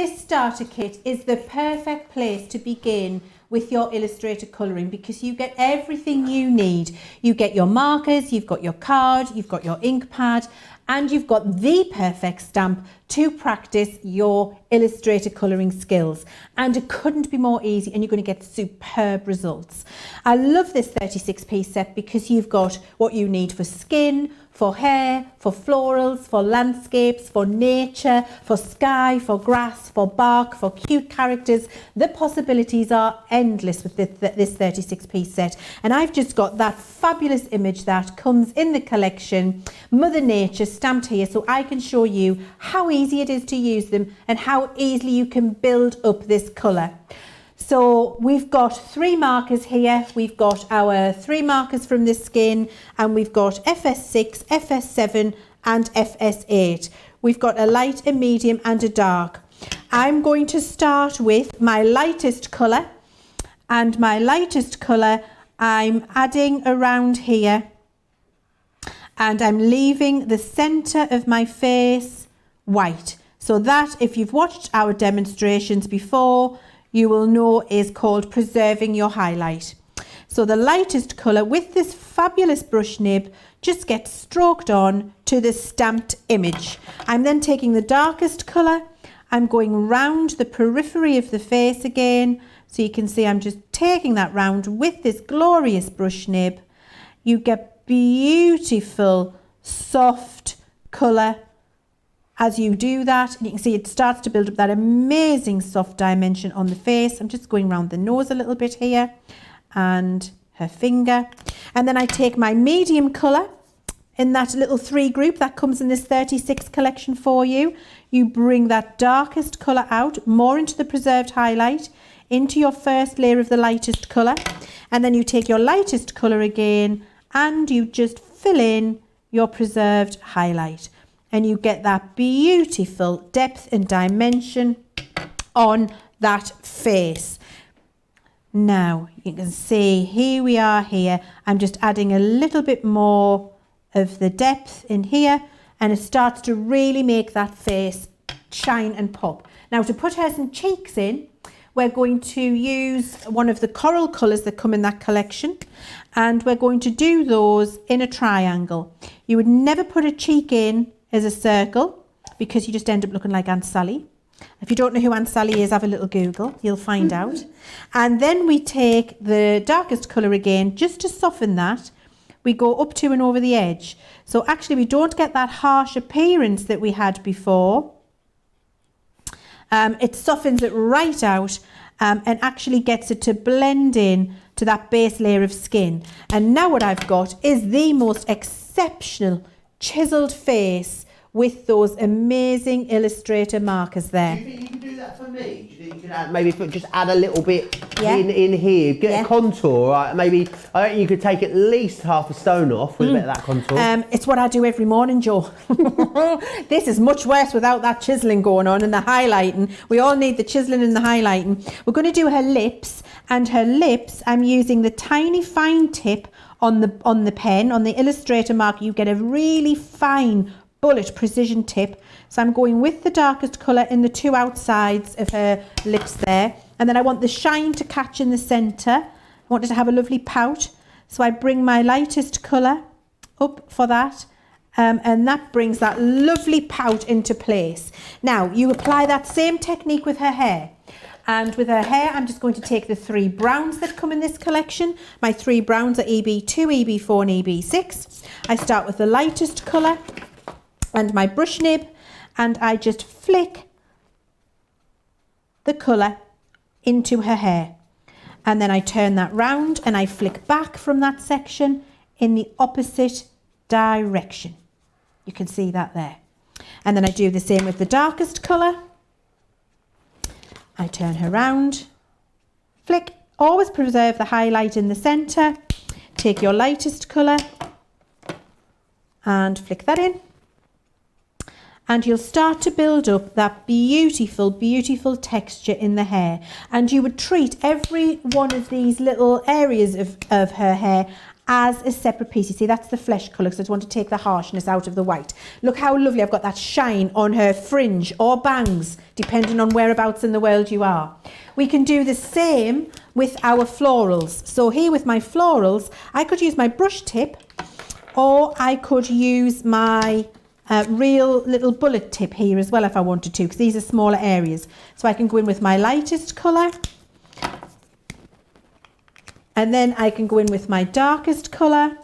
this starter kit is the perfect place to begin with your illustrator colouring, because you get everything you need. You get your markers, you've got your card, you've got your ink pad, and you've got the perfect stamp to practice your illustrator colouring skills. And it couldn't be more easy, and you're going to get superb results. I love this 36-piece set because you've got what you need for skin, for hair, for florals, for landscapes, for nature, for sky, for grass, for bark, for cute characters. The possibilities are endless with this 36-piece set. And I've just got that fabulous image that comes in the collection, Mother Nature, stamped here, so I can show you how easy it is to use them and how easily you can build up this colour. So we've got 3 markers here. We've got our 3 markers from the skin, and we've got FS6, FS7 and FS8. We've got a light, a medium and a dark. I'm going to start with my lightest colour, and my lightest colour I'm adding around here, and I'm leaving the centre of my face white. So that, if you've watched our demonstrations before, you will know is called preserving your highlight. So the lightest colour with this fabulous brush nib just gets stroked on to the stamped image. I'm then taking the darkest colour, I'm going round the periphery of the face again, so you can see I'm just taking that round with this glorious brush nib. You get beautiful soft colour as you do that, and you can see it starts to build up that amazing soft dimension on the face. I'm just going around the nose a little bit here and her finger, and then I take my medium colour in that little 3 group that comes in this 36 collection for you. You bring that darkest colour out more into the preserved highlight, into your first layer of the lightest colour, and then you take your lightest colour again and you just fill in your preserved highlight. And you get that beautiful depth and dimension on that face. Now you can see here we are here. I'm just adding a little bit more of the depth in here, and it starts to really make that face shine and pop. Now to put her some cheeks in, we're going to use one of the coral colours that come in that collection, and we're going to do those in a triangle. You would never put a cheek in as a circle because you just end up looking like Aunt Sally. If you don't know who Aunt Sally is, have a little Google, you'll find out. And then we take the darkest colour again, just to soften that. We go up to and over the edge. So actually we don't get that harsh appearance that we had before. It softens it right out and actually gets it to blend in to that base layer of skin. And now what I've got is the most exceptional chiselled face with those amazing illustrator markers there. Do you think you can do that for me? Do you think you can add, maybe just add a little bit in here, get a contour, right? Maybe, I reckon you could take at least half a stone off with a bit of that contour. It's what I do every morning, Joe. This is much worse without that chiselling going on and the highlighting. We all need the chiselling and the highlighting. We're going to do her lips, and her lips, I'm using the tiny fine tip on the pen, on the illustrator marker. You get a really fine bullet precision tip. So I'm going with the darkest colour in the 2 outsides of her lips there, and then I want the shine to catch in the centre. I want it to have a lovely pout, so I bring my lightest colour up for that, and that brings that lovely pout into place. Now you apply that same technique with her hair. And with her hair, I'm just going to take the 3 browns that come in this collection. My 3 browns are EB2, EB4 and EB6. I start with the lightest colour and my brush nib, and I just flick the colour into her hair. And then I turn that round and I flick back from that section in the opposite direction. You can see that there. And then I do the same with the darkest colour. I turn her round, flick, always preserve the highlight in the centre. Take your lightest colour and flick that in. And you'll start to build up that beautiful, beautiful texture in the hair. And you would treat every one of these little areas of her hair as a separate piece. You see, that's the flesh colour, so I just want to take the harshness out of the white. Look how lovely I've got that shine on her fringe or bangs, depending on whereabouts in the world you are. We can do the same with our florals. So here with my florals, I could use my brush tip, or I could use my real little bullet tip here as well if I wanted to, because these are smaller areas. So I can go in with my lightest colour, and then I can go in with my darkest colour,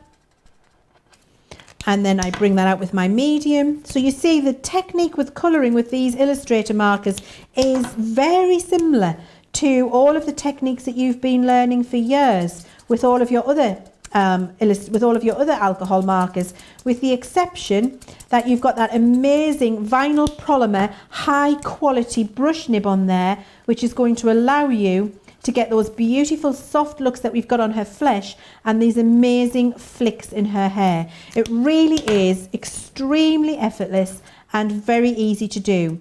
and then I bring that out with my medium. So you see the technique with colouring with these Illustrator markers is very similar to all of the techniques that you've been learning for years with all of your other alcohol markers, with the exception that you've got that amazing vinyl polymer high quality brush nib on there, which is going to allow you to get those beautiful soft looks that we've got on her flesh and these amazing flicks in her hair. It really is extremely effortless and very easy to do.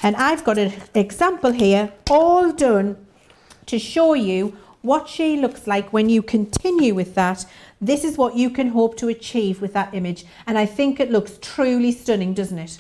And I've got an example here all done to show you what she looks like when you continue with that. This is what you can hope to achieve with that image, and I think it looks truly stunning, doesn't it?